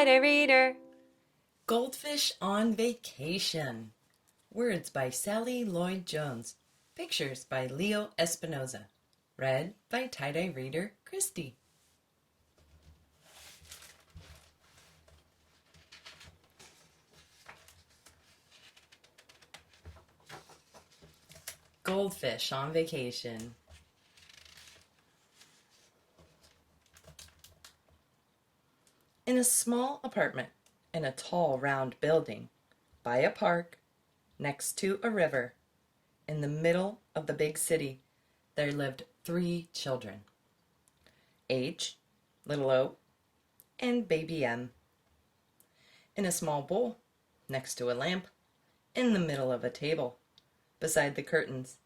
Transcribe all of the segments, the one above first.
Tie-Dye Reader. Goldfish on Vacation. Words by Sally Lloyd-Jones. Pictures by Leo Espinosa. Read by Tie-Dye Reader Kristie. Goldfish on Vacation. In a small apartment in a tall round building, by a park, next to a river, in the middle of the big city, there lived 3 children. H, little O, and baby M. In a small bowl, next to a lamp, in the middle of a table, beside the curtains,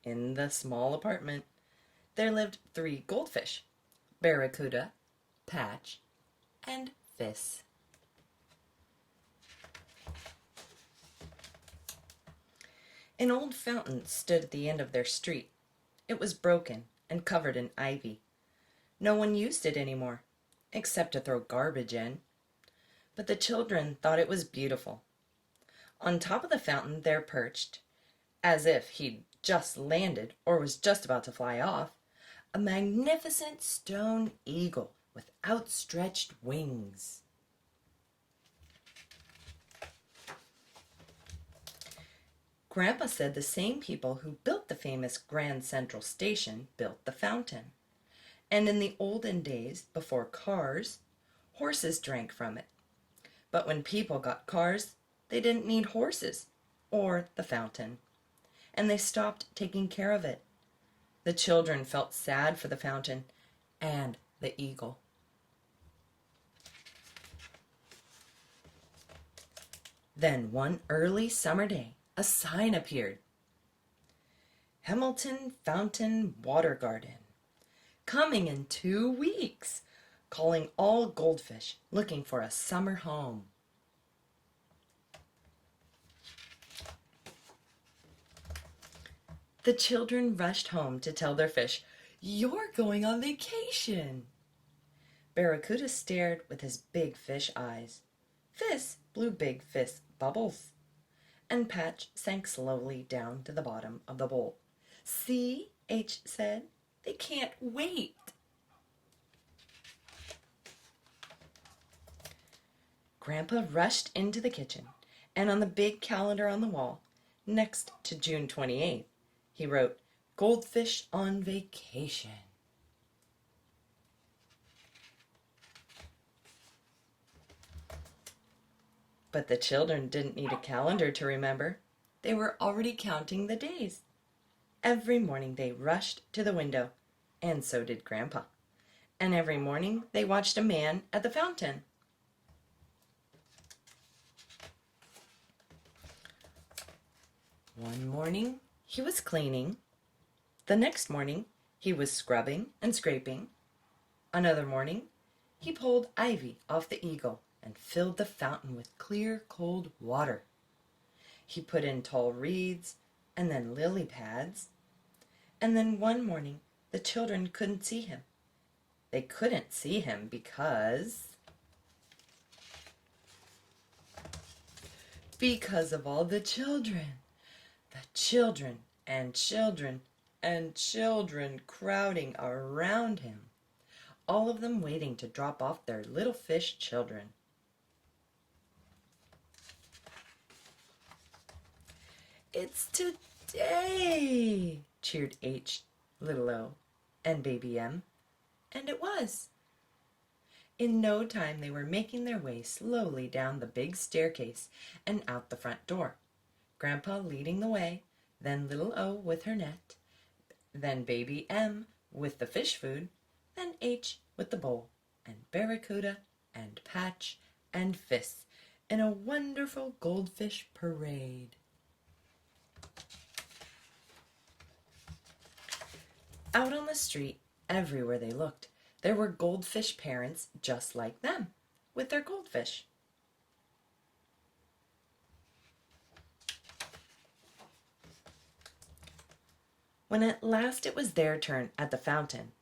in the small apartment, there lived 3 goldfish, Barracuda, Patch, and Fizz. An old fountain stood at the end of their street. It was broken and covered in ivy. No one used it anymore, except to throw garbage in. But the children thought it was beautiful. On top of the fountain there perched, as if he'd just landed or was just about to fly off, a magnificent stone eagle with outstretched wings. Grandpa said the same people who built the famous Grand Central Station built the fountain. And in the olden days, before cars, horses drank from it. But when people got cars, they didn't need horses or the fountain, and they stopped taking care of it. The children felt sad for the fountain and the eagle. Then one early summer day, a sign appeared. Hamilton Fountain Water Garden. Coming in 2 weeks. Calling all goldfish looking for a summer home. The children rushed home to tell their fish, "You're going on vacation." Barracuda stared with his big fish eyes. Fizz blew big fish bubbles. And Patch sank slowly down to the bottom of the bowl. "See," H said, "they can't wait." Grandpa rushed into the kitchen, and on the big calendar on the wall, next to June 28th, he wrote, "Goldfish on Vacation." But the children didn't need a calendar to remember. They were already counting the days. Every morning they rushed to the window, and so did Grandpa. And every morning they watched a man at the fountain. One morning he was cleaning. The next morning he was scrubbing and scraping. Another morning he pulled ivy off the eagle and filled the fountain with clear, cold water. He put in tall reeds and then lily pads. And then one morning the children couldn't see him. They couldn't see him because of all the children. The children and children and children crowding around him. All of them waiting to drop off their little fish children. "It's today," cheered H, little O, and baby M. And it was. In no time they were making their way slowly down the big staircase and out the front door. Grandpa leading the way, then little O with her net, then baby M with the fish food, then H with the bowl, and Barracuda and Patch and Fizz in a wonderful goldfish parade. Out on the street, everywhere they looked, there were goldfish parents just like them, with their goldfish. When at last it was their turn at the fountain,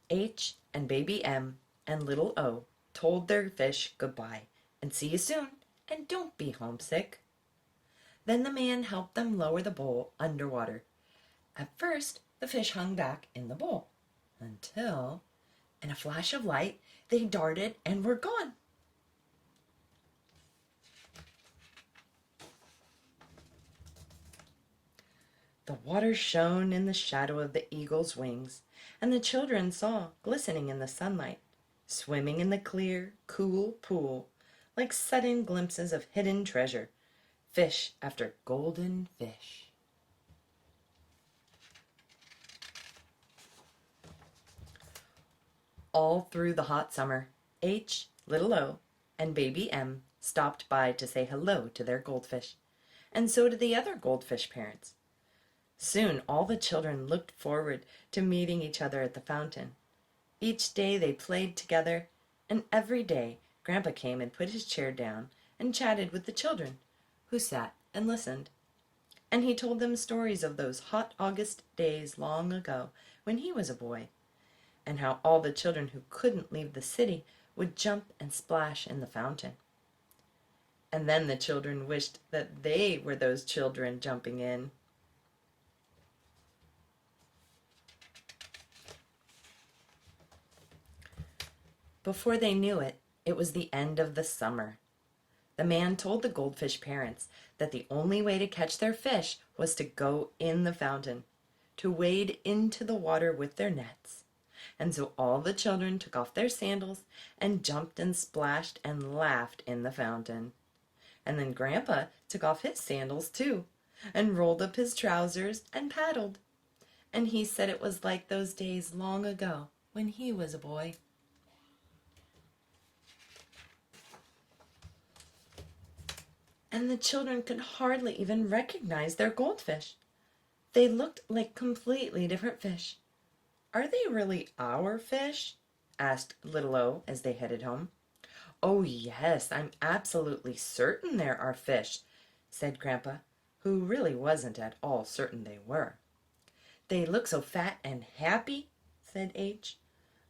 H and baby M and little O told their fish goodbye and see you soon, and don't be homesick." Then the man helped them lower the bowl underwater. At first, the fish hung back in the bowl until, in a flash of light, they darted and were gone. The water shone in the shadow of the eagle's wings, and the children saw, glistening in the sunlight, swimming in the clear, cool pool, like sudden glimpses of hidden treasure, fish after golden fish. All through the hot summer, H, little O, and baby M stopped by to say hello to their goldfish, and so did the other goldfish parents. Soon all the children looked forward to meeting each other at the fountain. Each day they played together, and every day Grandpa came and put his chair down and chatted with the children, who sat and listened. And he told them stories of those hot August days long ago when he was a boy, and how all the children who couldn't leave the city would jump and splash in the fountain. And then the children wished that they were those children jumping in. Before they knew it, it was the end of the summer. The man told the goldfish parents that the only way to catch their fish was to go in the fountain, to wade into the water with their nets. And so all the children took off their sandals and jumped and splashed and laughed in the fountain. And then Grandpa took off his sandals too, and rolled up his trousers and paddled. And he said it was like those days long ago when he was a boy. And the children could hardly even recognize their goldfish. They looked like completely different fish. "Are they really our fish?" asked little O as they headed home. "Oh yes, I'm absolutely certain they're our fish," said Grandpa, who really wasn't at all certain they were. "They look so fat and happy," said H.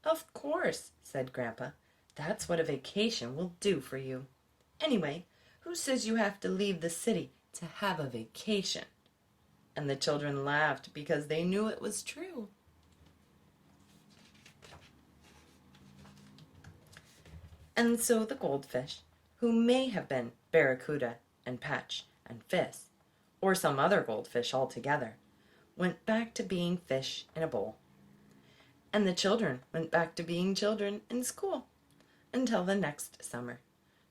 "Of course," said Grandpa. "That's what a vacation will do for you. Anyway, who says you have to leave the city to have a vacation?" And the children laughed because they knew it was true. And so the goldfish, who may have been Barracuda and Patch and Fiss, or some other goldfish altogether, went back to being fish in a bowl. And the children went back to being children in school until the next summer,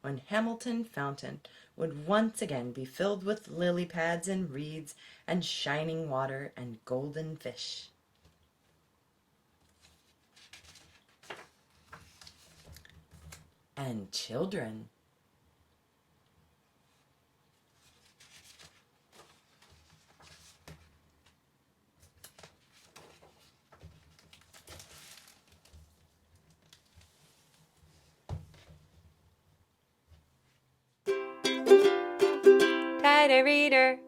when Hamilton Fountain would once again be filled with lily pads and reeds and shining water and golden fish. And children. Tighter reader.